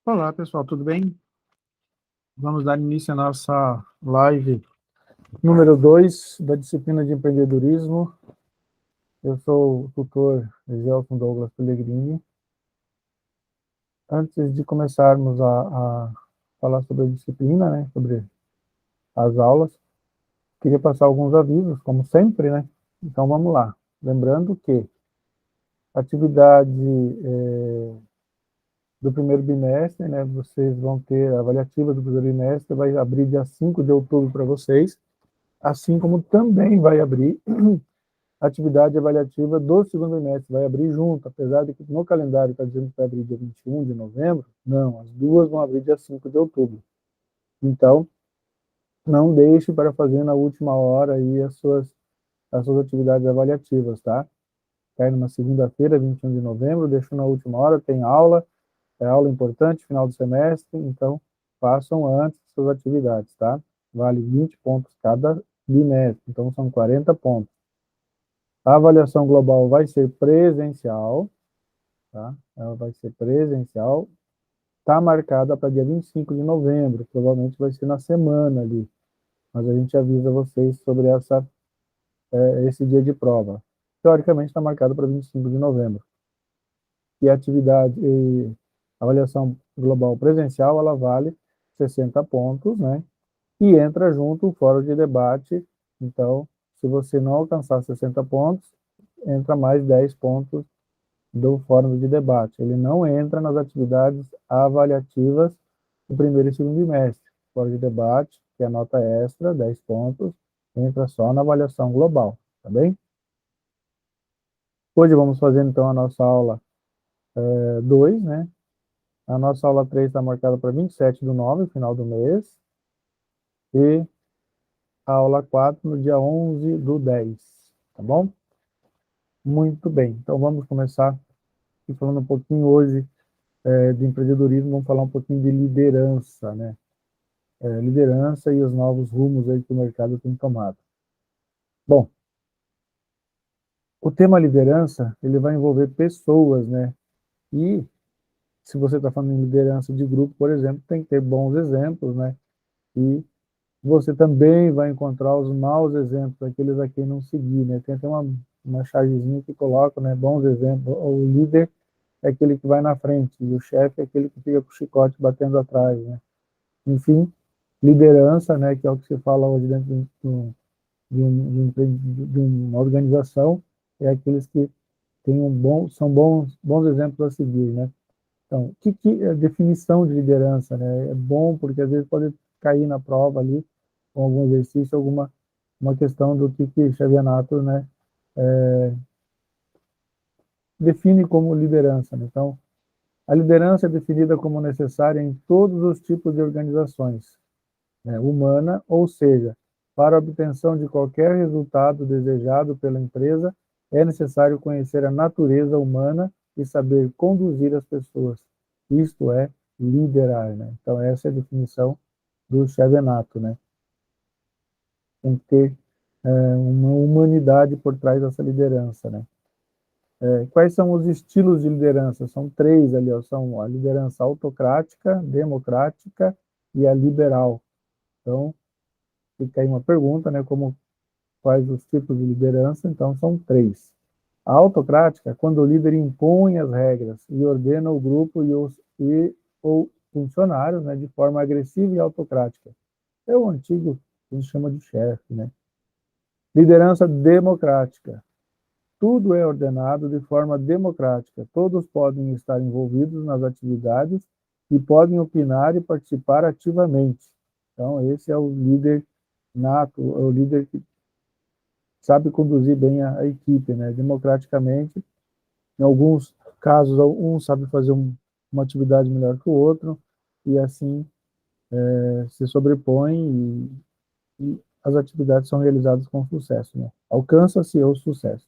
Olá, pessoal, tudo bem? Vamos dar início à nossa live número 2 da disciplina de empreendedorismo. Eu sou o tutor Gelson Douglas Pellegrini. Antes de começarmos a falar sobre a disciplina, né, sobre as aulas, queria passar alguns avisos, como sempre, né? Então vamos lá. Lembrando que a atividade do primeiro bimestre, né, vocês vão ter a avaliativa do primeiro bimestre, vai abrir dia 5 de outubro para vocês, assim como também vai abrir a atividade avaliativa do segundo bimestre, vai abrir junto, apesar de que no calendário está dizendo que vai abrir dia 21 de novembro, não, as duas vão abrir dia 5 de outubro. Então, não deixe para fazer na última hora aí as suas atividades avaliativas, tá? Cai numa segunda-feira, 21 de novembro, deixou na última hora, tem aula, é aula importante, final do semestre, então façam antes suas atividades, tá? Vale 20 pontos cada bimestre, então são 40 pontos. A avaliação global vai ser presencial, tá? Ela vai ser presencial, está marcada para dia 25 de novembro, provavelmente vai ser na semana ali, mas a gente avisa vocês sobre esse dia de prova. Teoricamente está marcado para 25 de novembro. E a avaliação global presencial, ela vale 60 pontos, né? E entra junto o fórum de debate, então, se você não alcançar 60 pontos, entra mais 10 pontos do fórum de debate. Ele não entra nas atividades avaliativas do primeiro e segundo bimestre. Fórum de debate, que é a nota extra, 10 pontos, entra só na avaliação global, tá bem? Hoje vamos fazer, então, a nossa aula 2, né? A nossa aula 3 está marcada para 27/9, final do mês, e a aula 4 no dia 11/10, tá bom? Muito bem, então vamos começar aqui falando um pouquinho hoje de empreendedorismo, vamos falar um pouquinho de liderança, né? Liderança e os novos rumos aí que o mercado tem tomado. Bom, o tema liderança, ele vai envolver pessoas, né? E se você está falando em liderança de grupo, por exemplo, tem que ter bons exemplos, né? E você também vai encontrar os maus exemplos, aqueles a quem não seguir, né? Tem até uma chargezinha que coloca, né? Bons exemplos. O líder é aquele que vai na frente e o chefe é aquele que fica com o chicote batendo atrás, né? Enfim, liderança, né? Que é o que se fala hoje dentro de uma organização, é aqueles que têm são bons exemplos a seguir, né? Então, o que é a definição de liderança, né? É bom porque às vezes pode cair na prova ali, com algum exercício, uma questão do que Xavier, né, define como liderança, né? Então, a liderança é definida como necessária em todos os tipos de organizações, né, humana, ou seja, para a obtenção de qualquer resultado desejado pela empresa, é necessário conhecer a natureza humana e saber conduzir as pessoas. Isto é liderar, né? Então, essa é a definição do Xavenato, né? Tem que ter uma humanidade por trás dessa liderança, né? Quais são os estilos de liderança? São três ali, ó, são a liderança autocrática, democrática e a liberal. Então, fica aí uma pergunta, né? Quais os tipos de liderança? Então, são três. A autocrática é quando o líder impõe as regras e ordena o grupo ou funcionários, né, de forma agressiva e autocrática. É o antigo que a gente chama de chefe, né? Liderança democrática. Tudo é ordenado de forma democrática. Todos podem estar envolvidos nas atividades e podem opinar e participar ativamente. Então, esse é o líder nato, é o líder que sabe conduzir bem a equipe, né? Democraticamente. Em alguns casos, um sabe fazer uma atividade melhor que o outro, e assim se sobrepõe e as atividades são realizadas com sucesso, né? Alcança-se o sucesso.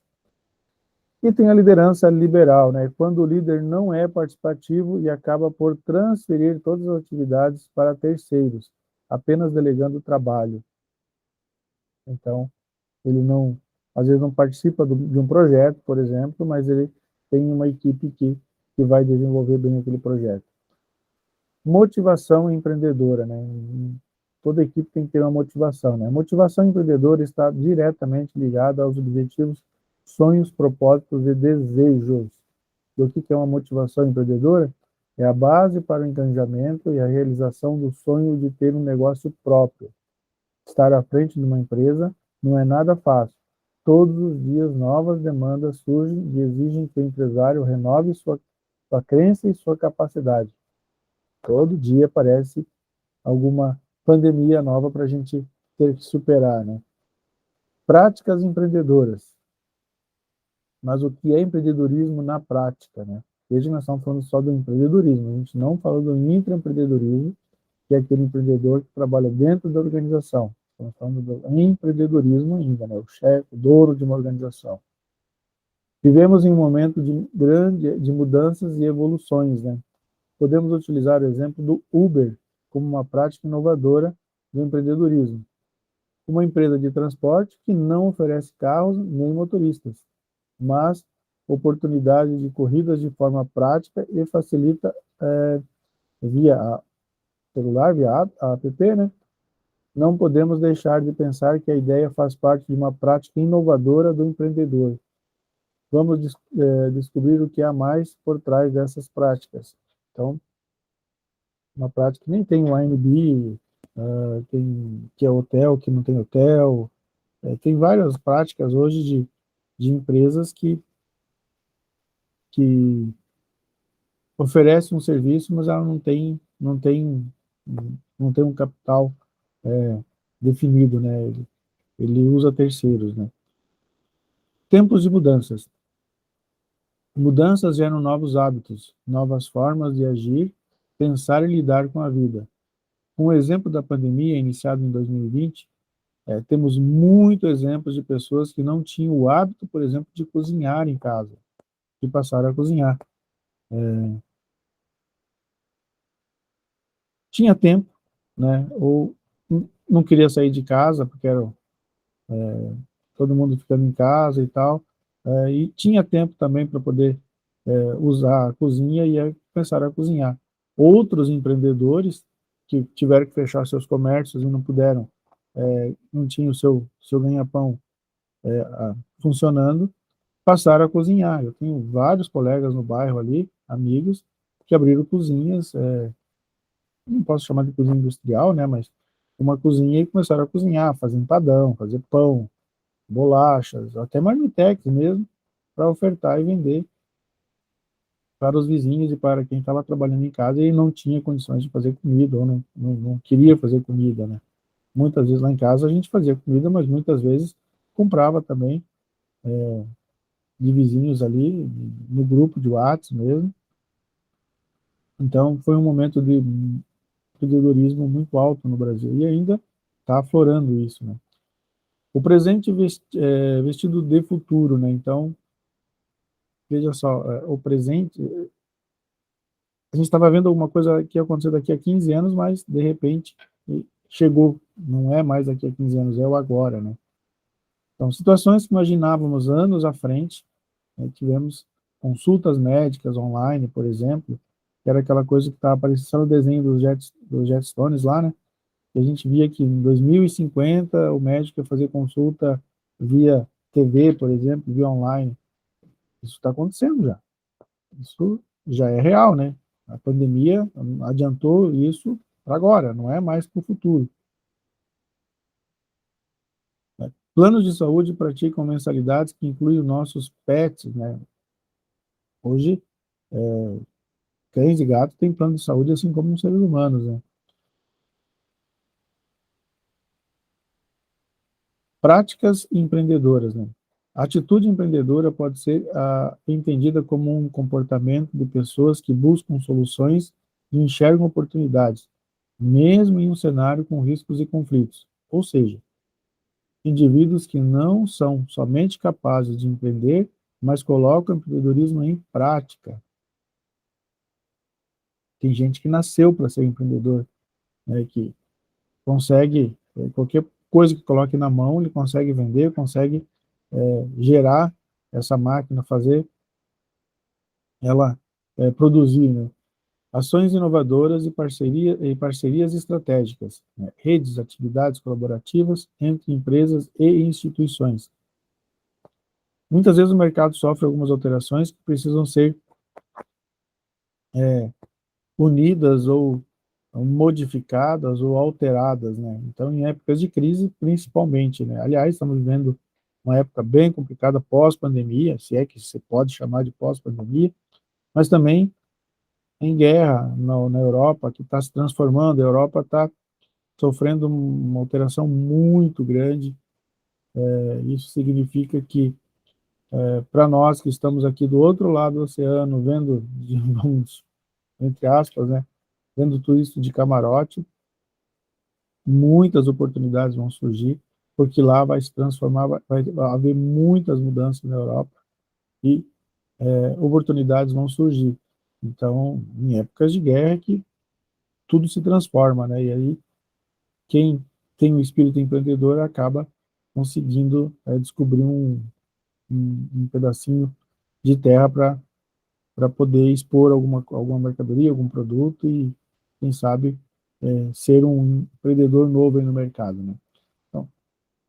E tem a liderança liberal, né? Quando o líder não é participativo e acaba por transferir todas as atividades para terceiros, apenas delegando o trabalho. Então, ele não, às vezes não participa de um projeto, por exemplo, mas ele tem uma equipe que vai desenvolver bem aquele projeto. Motivação empreendedora, né? Toda equipe tem que ter uma motivação, né? A motivação empreendedora está diretamente ligada aos objetivos, sonhos, propósitos e desejos. E o que é uma motivação empreendedora? É a base para o engajamento e a realização do sonho de ter um negócio próprio. Estar à frente de uma empresa não é nada fácil. Todos os dias novas demandas surgem e exigem que o empresário renove sua crença e sua capacidade. Todo dia aparece alguma pandemia nova para a gente ter que superar, né? Práticas empreendedoras. Mas o que é empreendedorismo na prática, né? Veja que nós estamos falando só do empreendedorismo, a gente não falou do intraempreendedorismo, que é aquele empreendedor que trabalha dentro da organização. Estamos falando do empreendedorismo ainda, né? O chefe, o dono de uma organização. Vivemos em um momento de mudanças e evoluções, né? Podemos utilizar o exemplo do Uber como uma prática inovadora do empreendedorismo. Uma empresa de transporte que não oferece carros nem motoristas, mas oportunidade de corridas de forma prática e facilita via celular, via app, né? Não podemos deixar de pensar que a ideia faz parte de uma prática inovadora do empreendedor. Vamos descobrir o que há mais por trás dessas práticas. Então, uma prática que nem tem o ANB, tem, que é hotel, que não tem hotel. Tem várias práticas hoje de empresas que oferecem um serviço, mas ela não tem um capital definido, né? Ele usa terceiros, né? Tempos de mudanças. Mudanças geram novos hábitos, novas formas de agir, pensar e lidar com a vida. Um exemplo da pandemia, iniciado em 2020, temos muitos exemplos de pessoas que não tinham o hábito, por exemplo, de cozinhar em casa, e passaram a cozinhar. Tinha tempo, né? Ou não queria sair de casa, porque era todo mundo ficando em casa e tal, e tinha tempo também para poder usar a cozinha e aí começaram a cozinhar. Outros empreendedores que tiveram que fechar seus comércios e não puderam, não tinham o seu ganha-pão funcionando, passaram a cozinhar. Eu tenho vários colegas no bairro ali, amigos, que abriram cozinhas, não posso chamar de cozinha industrial, né, mas uma cozinha e começaram a cozinhar, fazer empadão, fazer pão, bolachas, até marmitex mesmo, para ofertar e vender para os vizinhos e para quem estava trabalhando em casa e não tinha condições de fazer comida, ou não queria fazer comida, né? Muitas vezes lá em casa a gente fazia comida, mas muitas vezes comprava também de vizinhos ali, no grupo de WhatsApp mesmo. Então, foi um momento de empreendedorismo muito alto no Brasil, e ainda está aflorando isso, né? O presente vestido de futuro, né? Então, veja só, o presente, a gente estava vendo alguma coisa que ia acontecer daqui a 15 anos, mas, de repente, chegou, não é mais daqui a 15 anos, é o agora, né? Então, situações que imaginávamos anos à frente, né, tivemos consultas médicas online, por exemplo, que era aquela coisa que estava aparecendo no desenho dos Jetstones lá, né? E a gente via que em 2050 o médico ia fazer consulta via TV, por exemplo, via online. Isso está acontecendo já. Isso já é real, né? A pandemia adiantou isso para agora, não é mais para o futuro. Planos de saúde praticam mensalidades que incluem os nossos pets, né? Hoje, cães e gatos têm plano de saúde assim como os seres humanos, né? Práticas empreendedoras, né? A atitude empreendedora pode ser entendida como um comportamento de pessoas que buscam soluções e enxergam oportunidades, mesmo em um cenário com riscos e conflitos. Ou seja, indivíduos que não são somente capazes de empreender, mas colocam o empreendedorismo em prática. Tem gente que nasceu para ser empreendedor, né, que consegue, qualquer coisa que coloque na mão, ele consegue vender, consegue gerar essa máquina, fazer ela produzir, né? Ações inovadoras e parcerias estratégicas, né? Redes, atividades colaborativas entre empresas e instituições. Muitas vezes o mercado sofre algumas alterações que precisam ser unidas ou modificadas ou alteradas, né? Então, em épocas de crise, principalmente, né? Aliás, estamos vivendo uma época bem complicada pós-pandemia, se é que se pode chamar de pós-pandemia, mas também em guerra na Europa, que está se transformando, a Europa está sofrendo uma alteração muito grande. Isso significa que, para nós que estamos aqui do outro lado do oceano, vendo, vamos, entre aspas, né, vendo tudo isso de camarote, muitas oportunidades vão surgir, porque lá vai se transformar, vai haver muitas mudanças na Europa e oportunidades vão surgir. Então, em épocas de guerra é que tudo se transforma, né? E aí, quem tem o espírito empreendedor acaba conseguindo descobrir um pedacinho de terra para poder expor alguma mercadoria, algum produto e, quem sabe, ser um empreendedor novo aí no mercado, né? Então,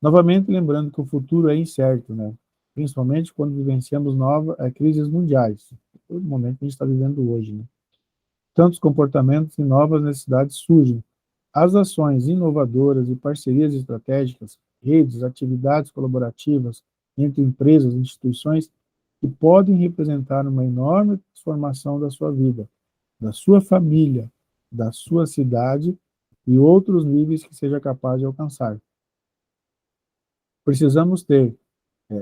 novamente, lembrando que o futuro é incerto, né? Principalmente quando vivenciamos crises mundiais, o momento que a gente está vivendo hoje, né? Tantos comportamentos e novas necessidades surgem. As ações inovadoras e parcerias estratégicas, redes, atividades colaborativas entre empresas e instituições que podem representar uma enorme transformação da sua vida, da sua família, da sua cidade e outros níveis que seja capaz de alcançar. Precisamos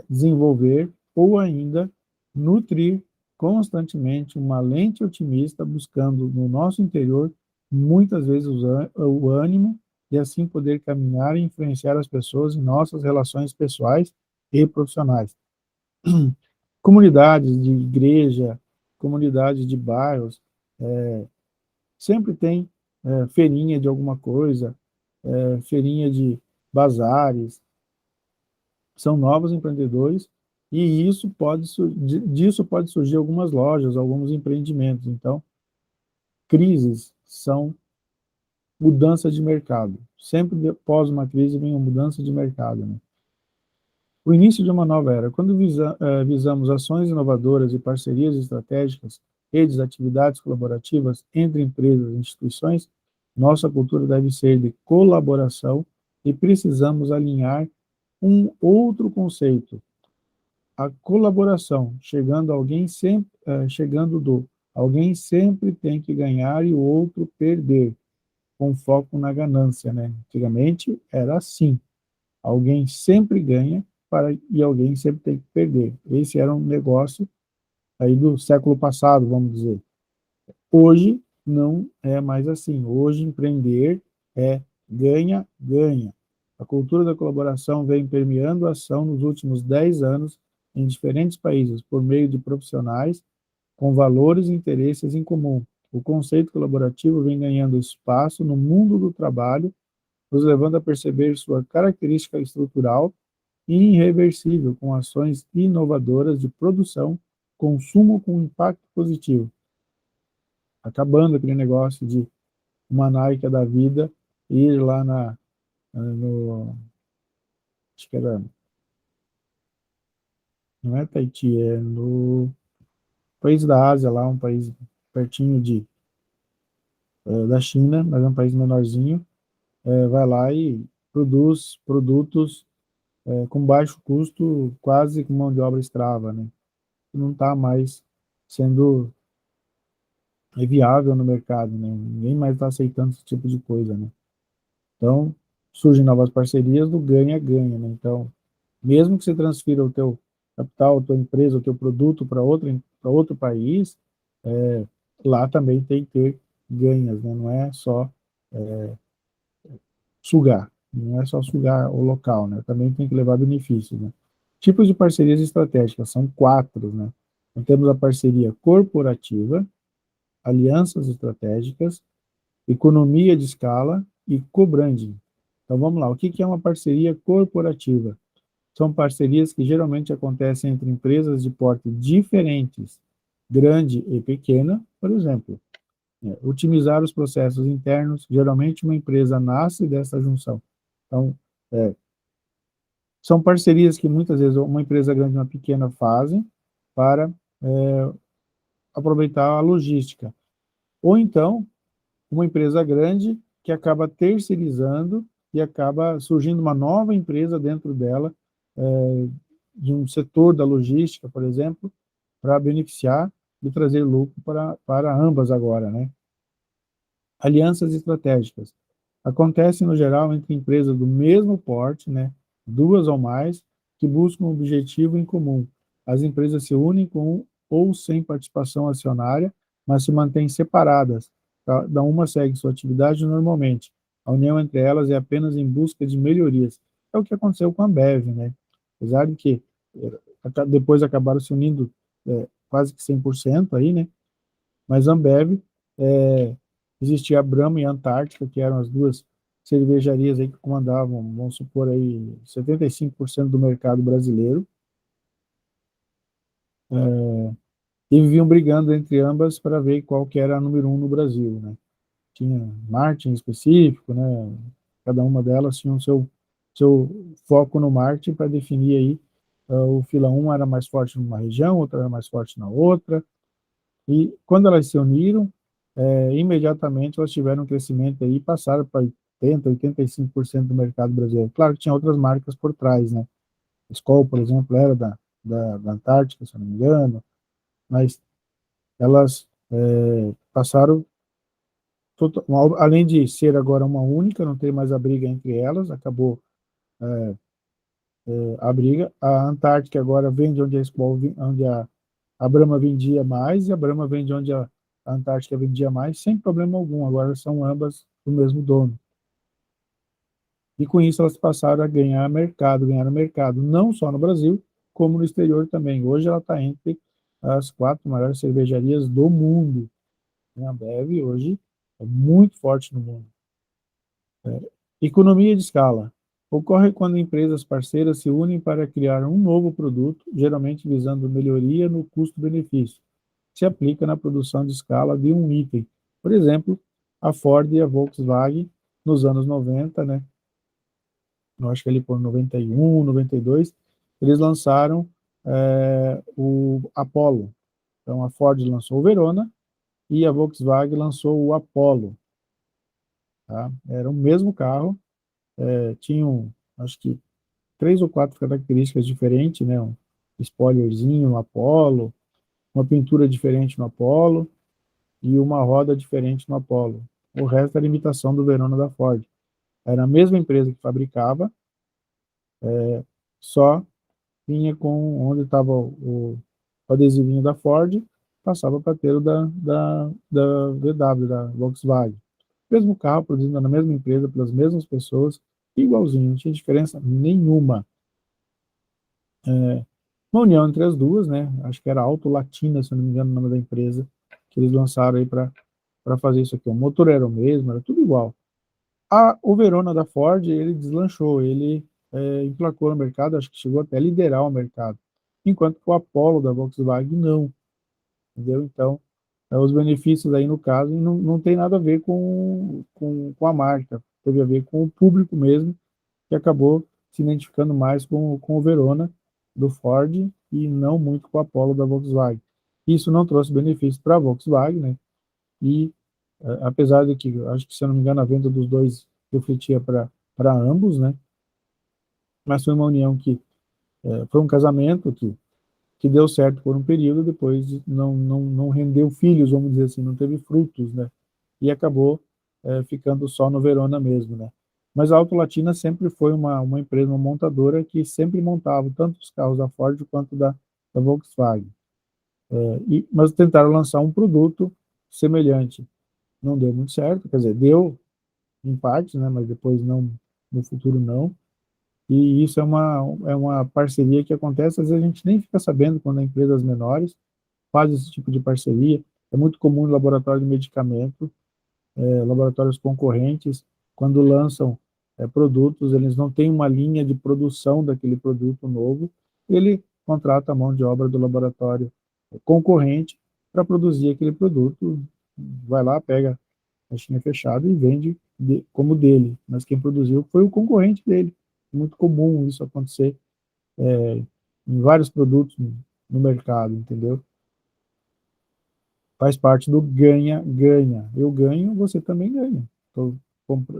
desenvolver ou ainda nutrir constantemente uma lente otimista, buscando no nosso interior muitas vezes o ânimo e assim poder caminhar e influenciar as pessoas em nossas relações pessoais e profissionais. Comunidades de igreja, comunidades de bairros, sempre tem feirinha de alguma coisa, feirinha de bazares, são novos empreendedores e disso pode surgir algumas lojas, alguns empreendimentos. Então, crises são mudança de mercado. Sempre após uma crise vem uma mudança de mercado, né? O início de uma nova era. Quando visamos ações inovadoras e parcerias estratégicas, redes, atividades colaborativas entre empresas e instituições, nossa cultura deve ser de colaboração e precisamos alinhar um outro conceito, a colaboração, alguém sempre tem que ganhar e o outro perder, com foco na ganância, né? Antigamente era assim, alguém sempre ganha e alguém sempre tem que perder. Esse era um negócio aí do século passado, vamos dizer. Hoje não é mais assim. Hoje empreender é ganha, ganha. A cultura da colaboração vem permeando a ação nos últimos 10 anos em diferentes países, por meio de profissionais com valores e interesses em comum. O conceito colaborativo vem ganhando espaço no mundo do trabalho, nos levando a perceber sua característica estrutural e irreversível, com ações inovadoras de produção, consumo com impacto positivo, acabando aquele negócio de uma Nike da vida ir lá no, acho que era, não é Tahiti, é no país da Ásia lá, um país pertinho da China, mas é um país menorzinho, vai lá e produz produtos com baixo custo, quase com mão de obra escrava, né? Não está mais sendo viável no mercado, né? Ninguém mais está aceitando esse tipo de coisa, né? Então, surgem novas parcerias do ganha-ganha, né? Então, mesmo que você transfira o teu capital, a tua empresa, o teu produto para outro país, lá também tem que ter ganhas, né? Não é só sugar, não é só sugar o local, né? Também tem que levar benefícios, né? Tipos de parcerias estratégicas, são 4, né? Então, temos a parceria corporativa, alianças estratégicas, economia de escala e co-branding. Então, vamos lá, o que é uma parceria corporativa? São parcerias que geralmente acontecem entre empresas de porte diferentes, grande e pequena, por exemplo. Otimizar os processos internos, geralmente uma empresa nasce dessa junção. Então, são parcerias que muitas vezes uma empresa grande e uma pequena fazem para aproveitar a logística. Ou então, uma empresa grande que acaba terceirizando e acaba surgindo uma nova empresa dentro dela, de um setor da logística, por exemplo, para beneficiar e trazer lucro para ambas agora, né? Alianças estratégicas. Acontecem, no geral, entre empresas do mesmo porte, né? Duas ou mais, que buscam um objetivo em comum. As empresas se unem com ou sem participação acionária, mas se mantêm separadas. Cada uma segue sua atividade normalmente. A união entre elas é apenas em busca de melhorias. É o que aconteceu com a Ambev, né? Apesar de que depois acabaram se unindo quase que 100% aí, né? Mas a Ambev, existia a Brahma e a Antártica, que eram as duas cervejarias aí que comandavam, vamos supor aí, 75% do mercado brasileiro, e viviam brigando entre ambas para ver qual que era a número um no Brasil, né? Tinha marketing específico, né? Cada uma delas tinha o seu foco no marketing para definir aí, o fila 1 era mais forte numa região, outra era mais forte na outra, e quando elas se uniram, imediatamente elas tiveram um crescimento aí, passaram para 80%, 85% do mercado brasileiro. Claro que tinha outras marcas por trás, né? A Skol, por exemplo, era da Antártica, se eu não me engano, mas elas passaram, além de ser agora uma única, não ter mais a briga entre elas, acabou a briga. A Antártica agora vende onde a Skol, onde a Brahma vendia mais, e a Brahma vende onde a Antártica vendia mais, sem problema algum. Agora são ambas do mesmo dono. E com isso elas passaram a ganhar mercado, não só no Brasil, como no exterior também. Hoje ela está entre as 4 maiores cervejarias do mundo. A Ambev hoje é muito forte no mundo. Economia de escala. Ocorre quando empresas parceiras se unem para criar um novo produto, geralmente visando melhoria no custo-benefício. Se aplica na produção de escala de um item. Por exemplo, a Ford e a Volkswagen, nos anos 90, né? Eu acho que ali por 91, 92, eles lançaram o Apollo. Então, a Ford lançou o Verona e a Volkswagen lançou o Apollo. Tá? Era o mesmo carro, tinham, acho que, 3 ou 4 características diferentes, né? Um spoilerzinho no Apollo, uma pintura diferente no Apollo e uma roda diferente no Apollo. O resto era imitação do Verona da Ford. Era a mesma empresa que fabricava, só vinha com onde estava o adesivinho da Ford, passava para ter o da VW, da Volkswagen. Mesmo carro, produzido na mesma empresa, pelas mesmas pessoas, igualzinho, não tinha diferença nenhuma. Uma união entre as duas, né? Acho que era Auto Latina, se não me engano, o nome da empresa, que eles lançaram aí para fazer isso aqui. O motor era o mesmo, era tudo igual. O Verona da Ford, ele deslanchou, ele emplacou no mercado, acho que chegou até a liderar o mercado, enquanto que o Apollo da Volkswagen não, entendeu? Então, os benefícios aí no caso não tem nada a ver com a marca, teve a ver com o público mesmo, que acabou se identificando mais com o Verona do Ford e não muito com o Apollo da Volkswagen. Isso não trouxe benefício para a Volkswagen, né? E apesar de que, acho que, se eu não me engano, a venda dos dois refletia para ambos, né? Mas foi uma união que, foi um casamento que deu certo por um período, depois não rendeu filhos, vamos dizer assim, não teve frutos, né? E acabou ficando só no Verona mesmo, né? Mas a Auto Latina sempre foi uma empresa, uma montadora que sempre montava tanto os carros da Ford quanto da Volkswagen. Mas tentaram lançar um produto semelhante. Não deu muito certo, quer dizer, deu em partes, né, mas depois não, no futuro não. E isso é uma parceria que acontece, às vezes a gente nem fica sabendo quando empresas menores fazem esse tipo de parceria. É muito comum no laboratório de medicamento, laboratórios concorrentes, quando lançam produtos, eles não têm uma linha de produção daquele produto novo, ele contrata a mão de obra do laboratório concorrente para produzir aquele produto vai lá, pega a caixinha fechada e vende como dele, mas quem produziu foi o concorrente dele. Muito comum isso acontecer em vários produtos no mercado, entendeu? Faz parte do ganha-ganha. Eu ganho, você também ganha. Eu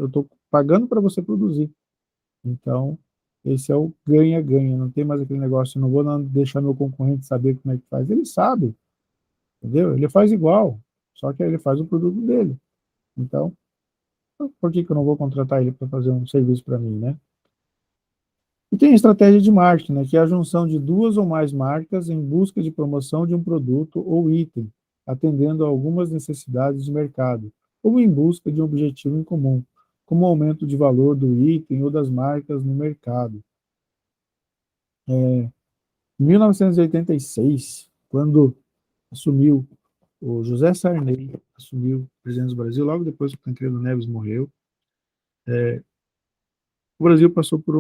estou pagando para você produzir. Então, esse é o ganha-ganha. Não tem mais aquele negócio, não vou não deixar meu concorrente saber como é que faz. Ele sabe, entendeu? Ele faz igual, só que ele faz o produto dele. Então, por que que eu não vou contratar ele para fazer um serviço para mim, né? E tem a estratégia de marketing, né, que é a junção de duas ou mais marcas em busca de promoção de um produto ou item, atendendo a algumas necessidades de mercado, ou em busca de um objetivo em comum, como o aumento de valor do item ou das marcas no mercado. Em 1986, quando assumiu o José Sarney, assumiu presidente do Brasil, logo depois que o Tancredo Neves morreu, o Brasil passou por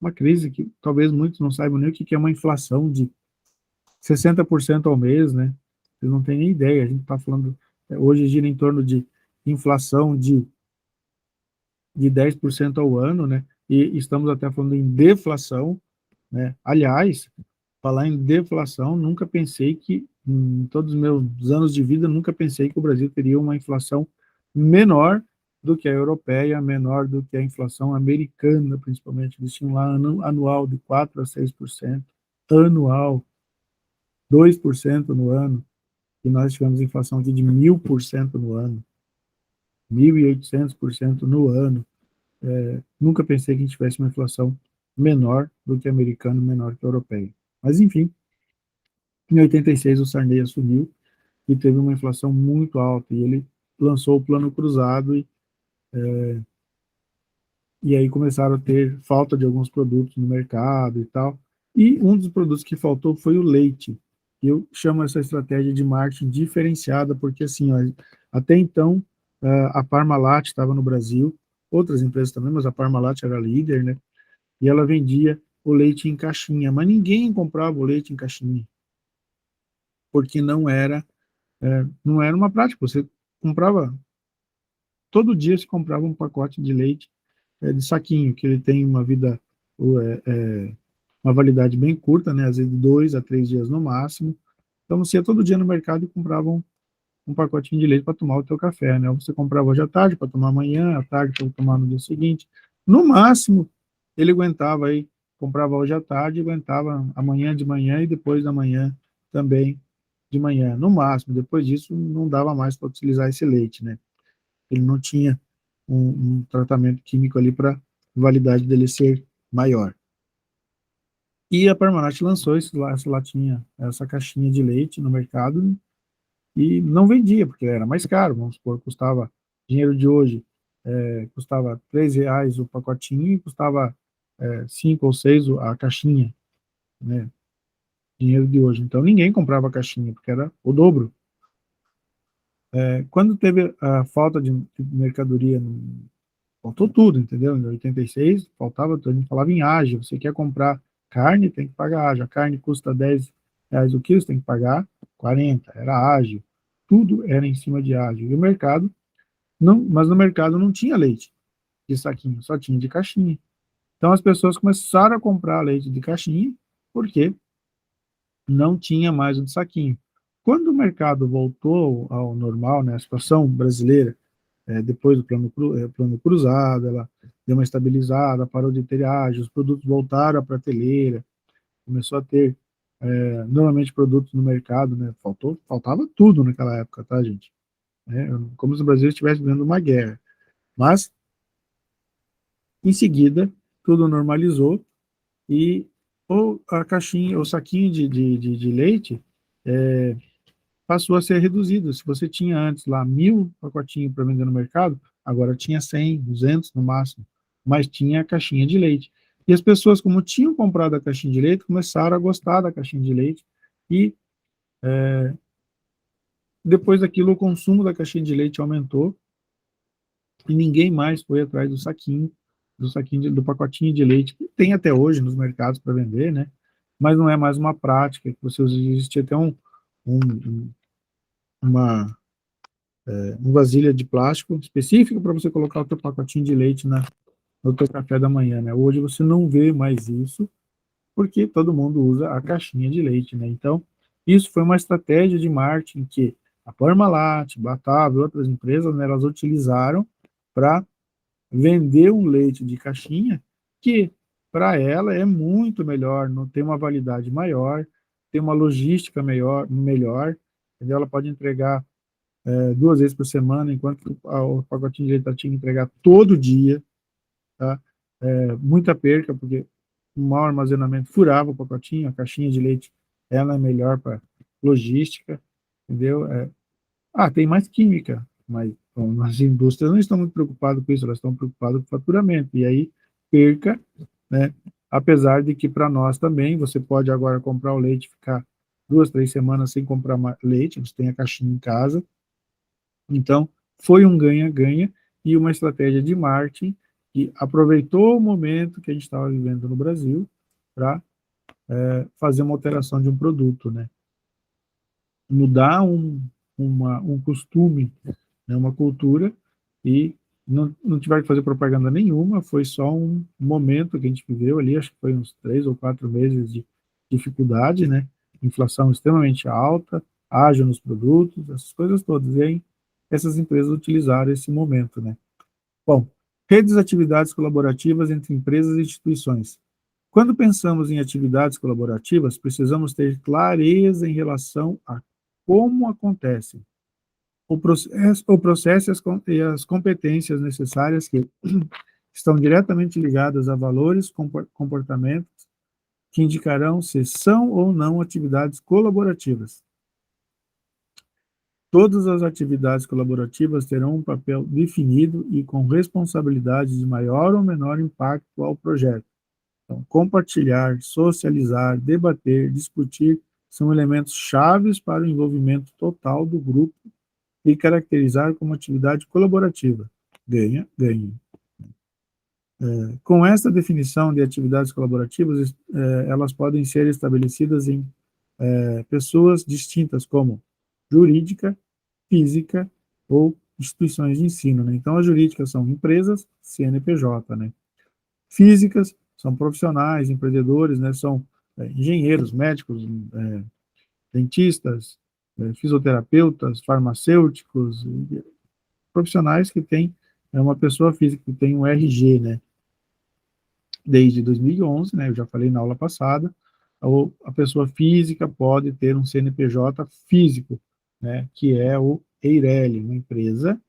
uma crise que talvez muitos não saibam nem o que é uma inflação de 60% ao mês, né? Vocês não têm nem ideia. A gente está falando, hoje gira em torno de inflação de 10% ao ano, né? E estamos até falando em deflação, né? Aliás, falar em deflação, nunca pensei que, em todos os meus anos de vida, nunca pensei que o Brasil teria uma inflação menor do que a europeia, menor do que a inflação americana, principalmente. Eles tinham lá anual de 4 a 6%, anual, 2% no ano, e nós tivemos inflação aqui de 1.000% no ano, 1.800% no ano. Nunca pensei que a gente tivesse uma inflação menor do que a americana, menor que a europeia. Mas, enfim, em 86 o Sarney assumiu e teve uma inflação muito alta, e ele lançou o Plano Cruzado, e aí começaram a ter falta de alguns produtos no mercado e tal. E um dos produtos que faltou foi o leite. Eu chamo essa estratégia de marketing diferenciada, porque assim, ó, até então a Parmalat estava no Brasil, outras empresas também, mas a Parmalat era líder, né? E ela vendia o leite em caixinha, mas ninguém comprava o leite em caixinha, porque não era uma prática. Você comprava, todo dia se comprava um pacote de leite de saquinho, que ele tem uma vida, uma validade bem curta, né? Às vezes 2 a 3 dias no máximo. Então você ia todo dia no mercado e comprava um pacotinho de leite para tomar o teu café, né? Você comprava hoje à tarde para tomar amanhã, à tarde para tomar no dia seguinte. No máximo, ele aguentava aí, comprava hoje à tarde, aguentava amanhã de manhã e depois da manhã também de manhã. No máximo, depois disso não dava mais para utilizar esse leite, né? Ele não tinha um tratamento químico ali para a validade dele ser maior. E a Parmalat lançou essa latinha, essa caixinha de leite no mercado e não vendia, porque era mais caro. Vamos supor, custava, dinheiro de hoje, custava R$ 3 o pacotinho e custava 5 ou 6 a caixinha, né? Dinheiro de hoje. Então ninguém comprava a caixinha, porque era o dobro. Quando teve a falta de mercadoria faltou tudo, entendeu? Em 86, faltava tudo. A gente falava em ágio. Você quer comprar carne, tem que pagar ágio. A carne custa R$ 10 o quilo, você tem que pagar 40. Era ágio. Tudo era em cima de ágio. E o mercado, não, mas no mercado não tinha leite de saquinho, só tinha de caixinha. Então as pessoas começaram a comprar leite de caixinha, porque não tinha mais o de saquinho. Quando o mercado voltou ao normal, né, a situação brasileira, depois do plano cruzado, ela deu uma estabilizada, parou de ter ágio, os produtos voltaram à prateleira, começou a ter, normalmente, produtos no mercado, né? Faltava tudo naquela época, tá, gente? Como se o Brasil estivesse vivendo uma guerra. Mas, em seguida, tudo normalizou e a caixinha, o saquinho de leite passou a ser reduzido. Se você tinha antes lá 1.000 pacotinhos para vender no mercado, agora tinha 100, 200 no máximo, mas tinha a caixinha de leite. E as pessoas, como tinham comprado a caixinha de leite, começaram a gostar da caixinha de leite e depois daquilo o consumo da caixinha de leite aumentou e ninguém mais foi atrás do pacotinho de leite, que tem até hoje nos mercados para vender, né? Mas não é mais uma prática que você usa. Existe até um uma vasilha de plástico específica para você colocar o teu pacotinho de leite no teu café da manhã, né? Hoje você não vê mais isso, porque todo mundo usa a caixinha de leite, né? Então, isso foi uma estratégia de marketing que a Parmalat, Batavo e outras empresas, né, elas utilizaram para vender um leite de caixinha que, para ela, é muito melhor, não tem uma validade maior, tem uma logística melhor, entendeu? Ela pode entregar 2 vezes por semana, enquanto o pacotinho de leite ela tinha que entregar todo dia, tá? Muita perca, porque o mau armazenamento furava o pacotinho, a caixinha de leite ela é melhor para logística, entendeu? Tem mais química, mas bom, as indústrias não estão muito preocupadas com isso, elas estão preocupadas com o faturamento, e aí perca, né? Apesar de que para nós também, você pode agora comprar o leite e ficar 2, 3 semanas sem comprar leite, você tem a caixinha em casa, então foi um ganha-ganha e uma estratégia de marketing que aproveitou o momento que a gente estava vivendo no Brasil para fazer uma alteração de um produto, né? Mudar um costume, né, uma cultura, e não tiver que fazer propaganda nenhuma, foi só um momento que a gente viveu ali, acho que foi uns 3 ou 4 meses de dificuldade, né, inflação extremamente alta, ágio nos produtos, essas coisas todas, e aí essas empresas utilizaram esse momento, né. Bom, redes de atividades colaborativas entre empresas e instituições. Quando pensamos em atividades colaborativas, precisamos ter clareza em relação a como acontecem o processo e as competências necessárias que estão diretamente ligadas a valores, comportamentos que indicarão se são ou não atividades colaborativas. Todas as atividades colaborativas terão um papel definido e com responsabilidade de maior ou menor impacto ao projeto. Então, compartilhar, socializar, debater, discutir são elementos chaves para o envolvimento total do grupo e caracterizar como atividade colaborativa. Ganha, ganha. Com esta definição de atividades colaborativas, elas podem ser estabelecidas em pessoas distintas, como jurídica, física ou instituições de ensino, né? Então, as jurídicas são empresas, CNPJ, né? Físicas são profissionais, empreendedores, né? São engenheiros, médicos, dentistas, fisioterapeutas, farmacêuticos, profissionais que têm uma pessoa física que tem um RG, né? Desde 2011, né? Eu já falei na aula passada, ou a pessoa física pode ter um CNPJ físico, né? Que é o EIRELI, uma empresa,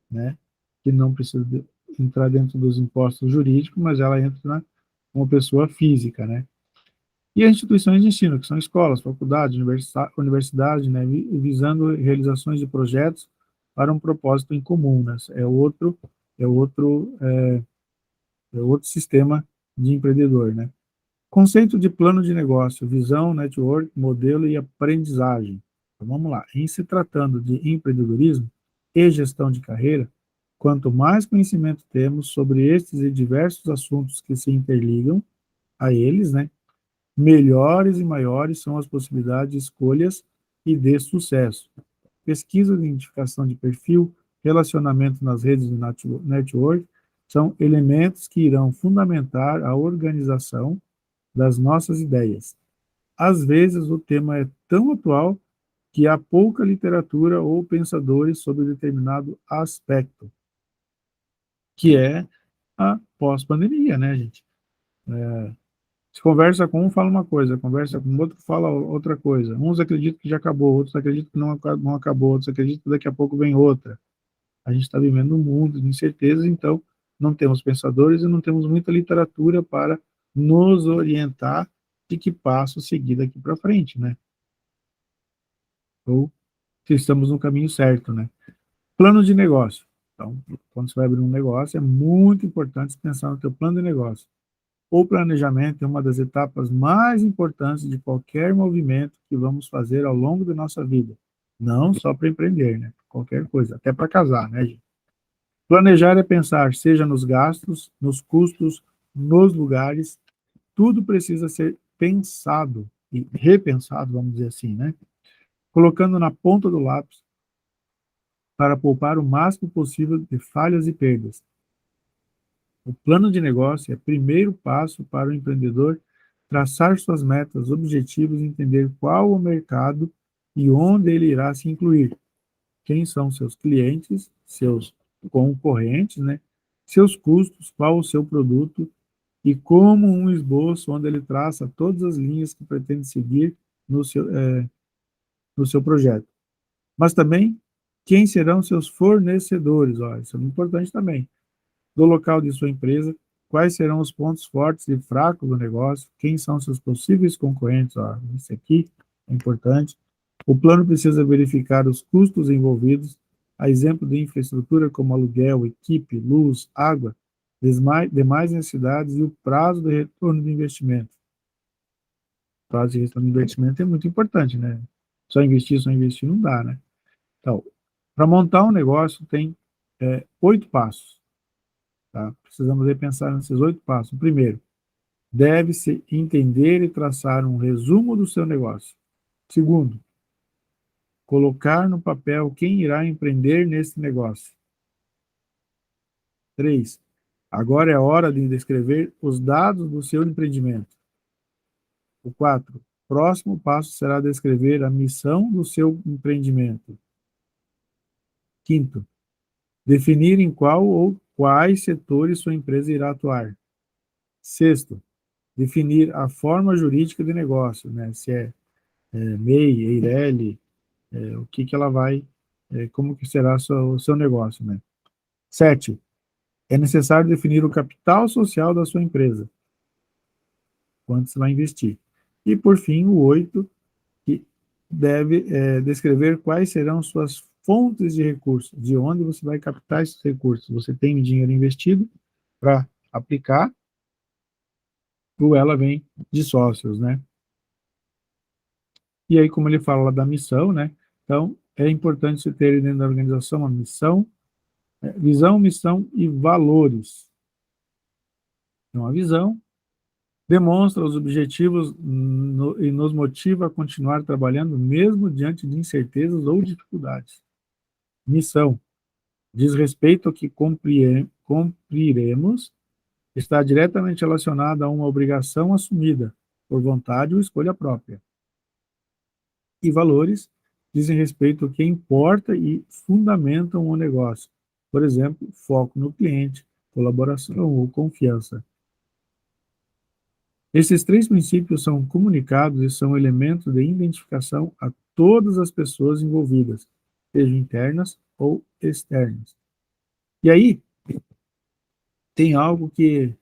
né? Que não precisa entrar dentro dos impostos jurídicos, mas ela entra como pessoa física, né? E as instituições de ensino, que são escolas, faculdades, universidades, né, visando realizações de projetos para um propósito em comum, né? É outro, outro sistema de empreendedor, né? Conceito de plano de negócio, visão, network, modelo e aprendizagem. Então, vamos lá. Em se tratando de empreendedorismo e gestão de carreira, quanto mais conhecimento temos sobre estes e diversos assuntos que se interligam a eles, né, melhores e maiores são as possibilidades de escolhas e de sucesso. Pesquisa de identificação de perfil, relacionamento nas redes de network, são elementos que irão fundamentar a organização das nossas ideias. Às vezes, o tema é tão atual que há pouca literatura ou pensadores sobre determinado aspecto, que é a pós-pandemia, né, gente? Se conversa com um, fala uma coisa, conversa com outro, fala outra coisa. Uns acreditam que já acabou, outros acreditam que não acabou, outros acreditam que daqui a pouco vem outra. A gente está vivendo um mundo de incertezas, então não temos pensadores e não temos muita literatura para nos orientar de que passo seguir daqui para frente, né? Ou se estamos no caminho certo, né? Plano de negócio. Então, quando você vai abrir um negócio, é muito importante pensar no teu plano de negócio. O planejamento é uma das etapas mais importantes de qualquer movimento que vamos fazer ao longo da nossa vida. Não só para empreender, né? Qualquer coisa, até para casar, né, gente? Planejar é pensar, seja nos gastos, nos custos, nos lugares, tudo precisa ser pensado e repensado, vamos dizer assim, né? Colocando na ponta do lápis para poupar o máximo possível de falhas e perdas. O plano de negócio é o primeiro passo para o empreendedor traçar suas metas, objetivos, entender qual o mercado e onde ele irá se incluir, quem são seus clientes, seus concorrentes, né? Seus custos, qual o seu produto e como um esboço onde ele traça todas as linhas que pretende seguir no seu projeto. Mas também quem serão seus fornecedores, ó, isso é muito importante também. Do local de sua empresa, quais serão os pontos fortes e fracos do negócio, quem são seus possíveis concorrentes, ó, isso aqui é importante. O plano precisa verificar os custos envolvidos, a exemplo de infraestrutura como aluguel, equipe, luz, água, demais necessidades e o prazo de retorno do investimento. O prazo de retorno do investimento é muito importante, né? Só investir não dá, né? Então, para montar um negócio tem 8 passos. Tá? Precisamos repensar nesses 8 passos. O primeiro, deve-se entender e traçar um resumo do seu negócio. Segundo, colocar no papel quem irá empreender nesse negócio. 3. Agora é hora de descrever os dados do seu empreendimento. O 4. Próximo passo será descrever a missão do seu empreendimento. Quinto, definir em qual ou quais setores sua empresa irá atuar. Sexto, definir a forma jurídica de negócio, né? Se MEI, EIRELI, o que ela vai, como que será o seu negócio, né? 7, é necessário definir o capital social da sua empresa, quanto você vai investir. E, por fim, o 8, que deve descrever quais serão suas fontes de recursos, de onde você vai captar esses recursos. Você tem dinheiro investido para aplicar, ou ela vem de sócios, né? E aí, como ele fala da missão, né? Então, é importante você ter dentro da organização a missão, visão, missão e valores. Então, a visão demonstra os objetivos e nos motiva a continuar trabalhando mesmo diante de incertezas ou dificuldades. Missão diz respeito ao que cumpriremos, está diretamente relacionada a uma obrigação assumida por vontade ou escolha própria. E valores dizem respeito ao que importa e fundamentam o negócio. Por exemplo, foco no cliente, colaboração ou confiança. Esses 3 princípios são comunicados e são elementos de identificação a todas as pessoas envolvidas, sejam internas ou externas. E aí, tem algo que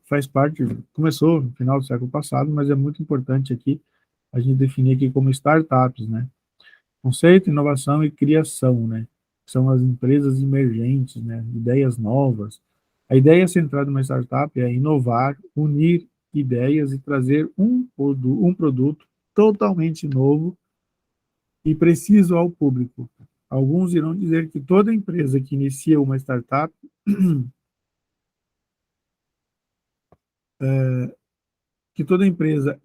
faz parte, começou no final do século passado, mas é muito importante aqui a gente definir aqui como startups, né? Conceito, inovação e criação, né? São as empresas emergentes, né? Ideias novas. A ideia central de uma startup é inovar, unir ideias e trazer um produto totalmente novo e preciso ao público. Alguns irão dizer que toda empresa que inicia uma startup que toda empresa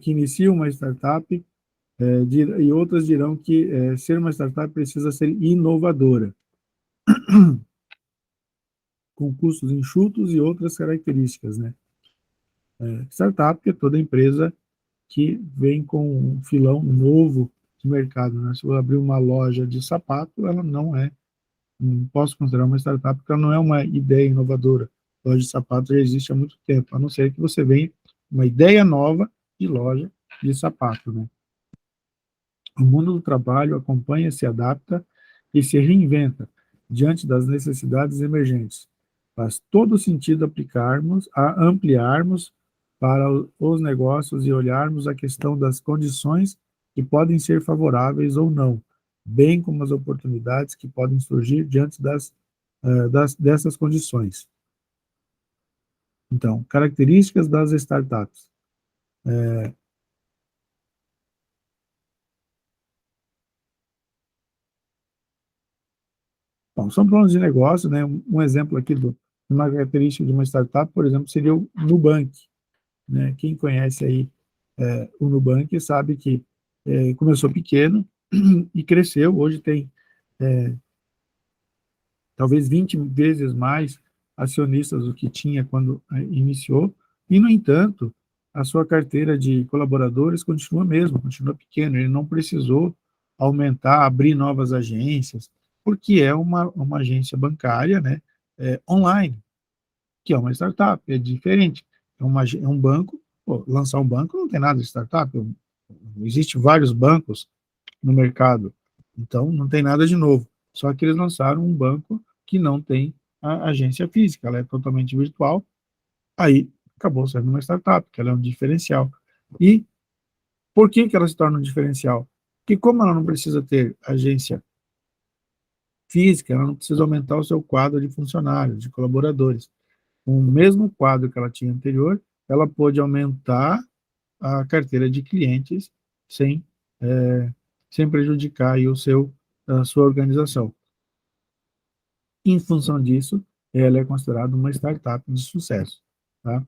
que inicia uma startup e outras dirão que ser uma startup precisa ser inovadora, com custos enxutos e outras características, né? Startup é toda empresa que vem com um filão novo de mercado, né? Se eu abrir uma loja de sapato, ela não posso considerar uma startup, porque ela não é uma ideia inovadora. A loja de sapato já existe há muito tempo, a não ser que você venha uma ideia nova de loja de sapato, né? O mundo do trabalho acompanha, se adapta e se reinventa diante das necessidades emergentes. Faz todo sentido ampliarmos para os negócios e olharmos a questão das condições que podem ser favoráveis ou não, bem como as oportunidades que podem surgir diante dessas condições. Então, características das startups. Bom, são planos de negócio, né? Um exemplo aqui de uma característica de uma startup, por exemplo, seria o Nubank, né? Quem conhece aí o Nubank sabe que começou pequeno e cresceu, hoje tem talvez 20 vezes mais acionistas do que tinha quando iniciou, e, no entanto, a sua carteira de colaboradores continua mesmo, continua pequena, ele não precisou aumentar, abrir novas agências, porque é uma agência bancária, né, online, que é uma startup, é diferente. É um banco, pô, lançar um banco não tem nada de startup, existe vários bancos no mercado, então não tem nada de novo. Só que eles lançaram um banco que não tem a agência física, ela é totalmente virtual, aí acabou sendo uma startup, que ela é um diferencial. E por que que ela se torna um diferencial? Porque como ela não precisa ter agência física, ela não precisa aumentar o seu quadro de funcionários, de colaboradores. Com o mesmo quadro que ela tinha anterior, ela pôde aumentar a carteira de clientes sem, é, sem prejudicar aí a sua organização. Em função disso, ela é considerada uma startup de sucesso. Tá?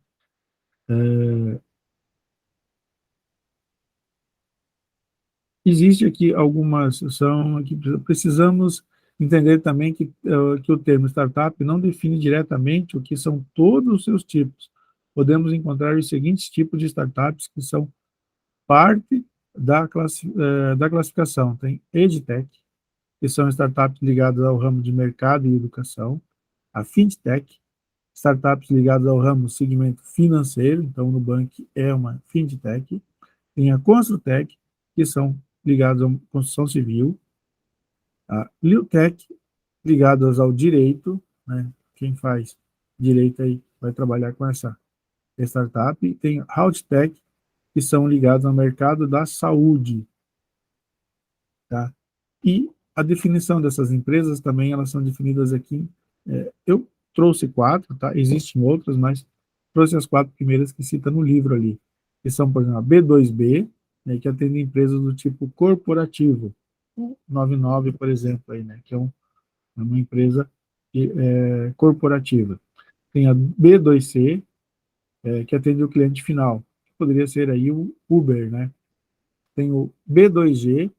Existe aqui algumas, aqui, precisamos entender também que o termo startup não define diretamente o que são todos os seus tipos. Podemos encontrar os seguintes tipos de startups que são parte da classificação. Tem EdTech, que são startups ligadas ao ramo de mercado e educação. A FinTech, startups ligadas ao ramo segmento financeiro, então o Nubank é uma FinTech. Tem a Construtech, que são ligados à construção civil. A Liutech, ligadas ao direito, né? Quem faz direito aí vai trabalhar com essa startup. Tem a Healthtech, que são ligados ao mercado da saúde. Tá? E a definição dessas empresas também, elas são definidas aqui. Eu trouxe 4, tá? Existem outras, mas trouxe as 4 primeiras que cita no livro ali, que são, por exemplo, a B2B, né, que atende empresas do tipo corporativo. O 99, por exemplo, aí, né, que é uma empresa corporativa. Tem a B2C, que atende o cliente final, que poderia ser aí o Uber, né? Tem o B2G,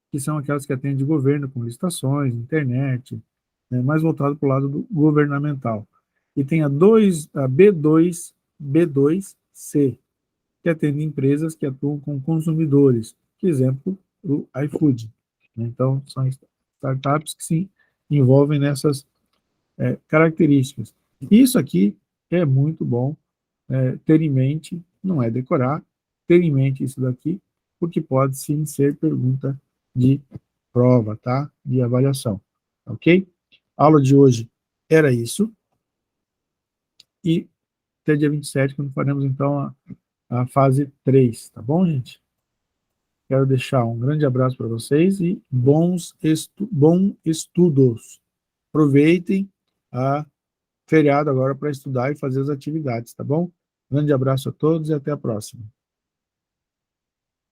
que são aquelas que atendem o governo, com licitações, internet, né, mais voltado para o lado governamental. E tem a B2C, que atende empresas que atuam com consumidores, por exemplo, o iFood. Então, são startups que se envolvem nessas características. Isso aqui é muito bom ter em mente, não é decorar, ter em mente isso daqui, porque pode sim ser pergunta de prova, tá? De avaliação, ok? A aula de hoje era isso, e até dia 27, quando faremos então a fase 3, tá bom, gente? Quero deixar um grande abraço para vocês e bons estudos. Aproveitem a feriado agora para estudar e fazer as atividades, tá bom? Grande abraço a todos e até a próxima.